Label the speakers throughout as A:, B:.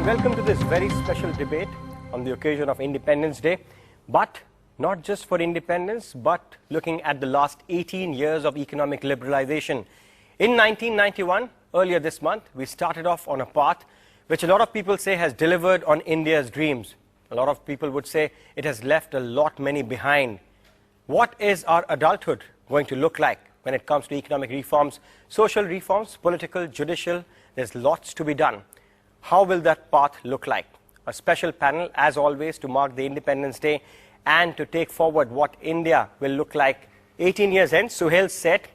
A: welcome to this very special debate on the occasion of Independence Day, but not just for independence, but looking at the last 18 years of economic liberalization. In 1991, earlier this month, we started off on a path which a lot of people say has delivered on India's dreams. A lot of people would say it has left a lot many behind. What is our adulthood going to look like when it comes to economic reforms, social reforms, political, judicial? There's lots to be done. How will that path look like? A special panel, as always, to mark the Independence Day and to take forward what India will look like 18 years hence. Suhail Seth,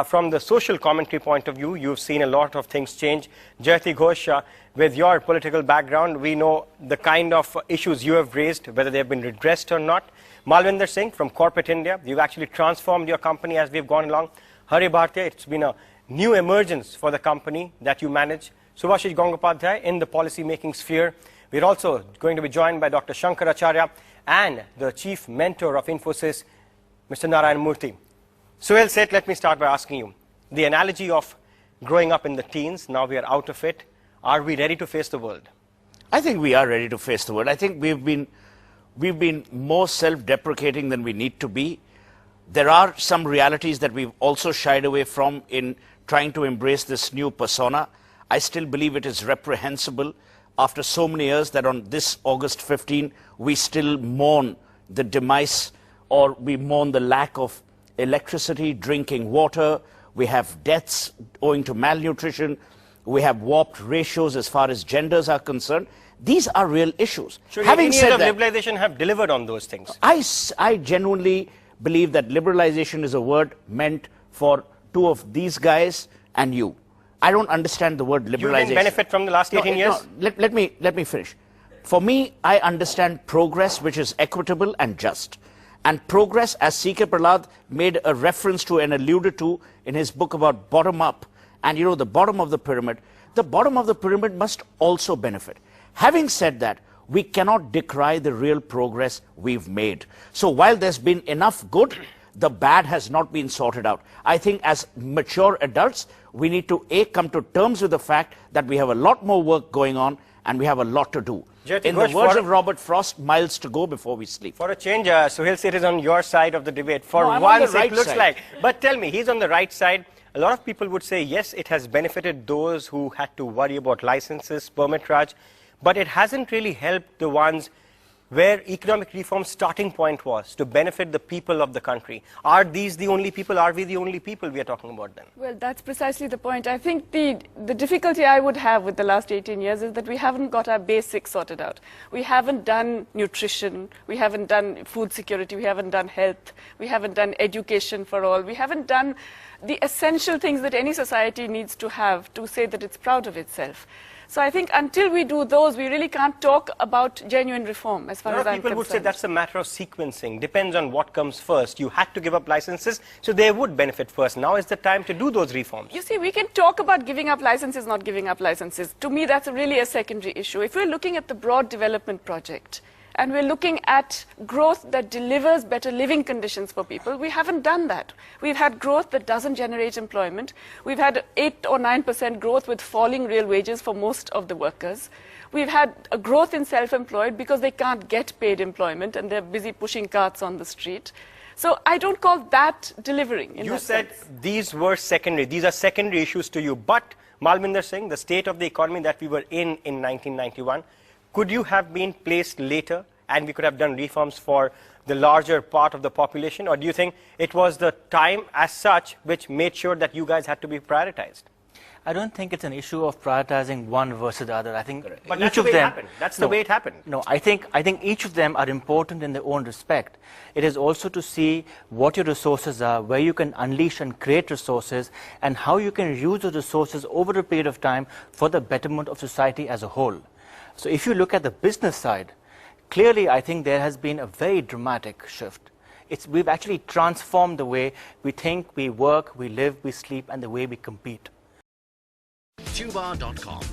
A: from the social commentary point of view, you've seen a lot of things change. Jayati Ghosh, with your political background, we know the kind of issues you have raised, whether they have been redressed or not. Malvinder Singh, from corporate India, you've actually transformed your company as we've gone along. Hari Bhartiya, it's been a new emergence for the company that you manage. Subhashish Gangopadhyay in the policy-making sphere. We're also going to be joined by Dr. Shankaracharya and the chief mentor of Infosys, Mr. Narayan Murthy. Suhail Seth, let me start by asking you, the analogy of growing up in the teens, now we are out of it. Are we ready to face the world?
B: I think we are ready to face the world. I think we've been more self-deprecating than we need to be. There are some realities that we've also shied away from in trying to embrace this new persona. I still believe it is reprehensible after so many years that on this August 15, we still mourn the demise, or we mourn the lack of electricity, drinking water. We have deaths owing to malnutrition. We have warped ratios as far as genders are concerned. These are real issues.
A: Should having said that, liberalization have delivered on those things?
B: I genuinely believe that liberalization is a word meant for two of these guys and you. I don't understand the word liberalization. You
A: didn't benefit from the last 18 years?
B: No, let me finish. For me, I understand progress which is equitable and just. And progress, as C.K. Prahlad made a reference to and alluded to in his book about bottom up, and you know, the bottom of the pyramid must also benefit. Having said that, we cannot decry the real progress we've made. So while there's been enough good, the bad has not been sorted out. I think as mature adults, we need to come to terms with the fact that we have a lot more work going on and we have a lot to do. In the words of Robert Frost, miles to go before we sleep.
A: For a change, Suhail Seth is on your side of the debate. For once, it looks like. But tell me, he's on the right side. A lot of people would say, yes, it has benefited those who had to worry about licenses, permit raj, but it hasn't really helped the ones where economic reform's starting point was to benefit the people of the country. Are these the only people? Are we the only people we are talking about then?
C: Well, that's precisely the point. I think the difficulty I would have with the last 18 years is that we haven't got our basics sorted out. We haven't done nutrition, we haven't done food security, we haven't done health, we haven't done education for all, we haven't done the essential things that any society needs to have to say that it's proud of itself. So I think until we do those, we really can't talk about genuine reform as far as I'm concerned.
A: People would say that's a matter of sequencing. Depends on what comes first. You had to give up licenses, so they would benefit first. Now is the time to do those reforms.
C: You see, we can talk about giving up licenses, not giving up licenses. To me, that's really a secondary issue. If we're looking at the broad development project, and we're looking at growth that delivers better living conditions for people, we haven't done that. We've had growth that doesn't generate employment. We've had 8 or 9% growth with falling real wages for most of the workers. We've had a growth in self-employed because they can't get paid employment and they're busy pushing carts on the street. So I don't call that delivering.
A: You said these were secondary. These are secondary issues to you. But Malvinder Singh, the state of the economy that we were in 1991, could you have been placed later and we could have done reforms for the larger part of the population? Or do you think it was the time as such which made sure that you guys had to be prioritized?
D: I don't think it's an issue of prioritizing one versus the other. I think
A: but each of them happened. That's the way it happened.
D: No, I think each of them are important in their own respect. It is also to see what your resources are, where you can unleash and create resources, and how you can use those resources over a period of time for the betterment of society as a whole. So if you look at the business side, clearly I think there has been a very dramatic shift. We've actually transformed the way we think, we work, we live, we sleep, and the way we compete.
E: Tubar.com,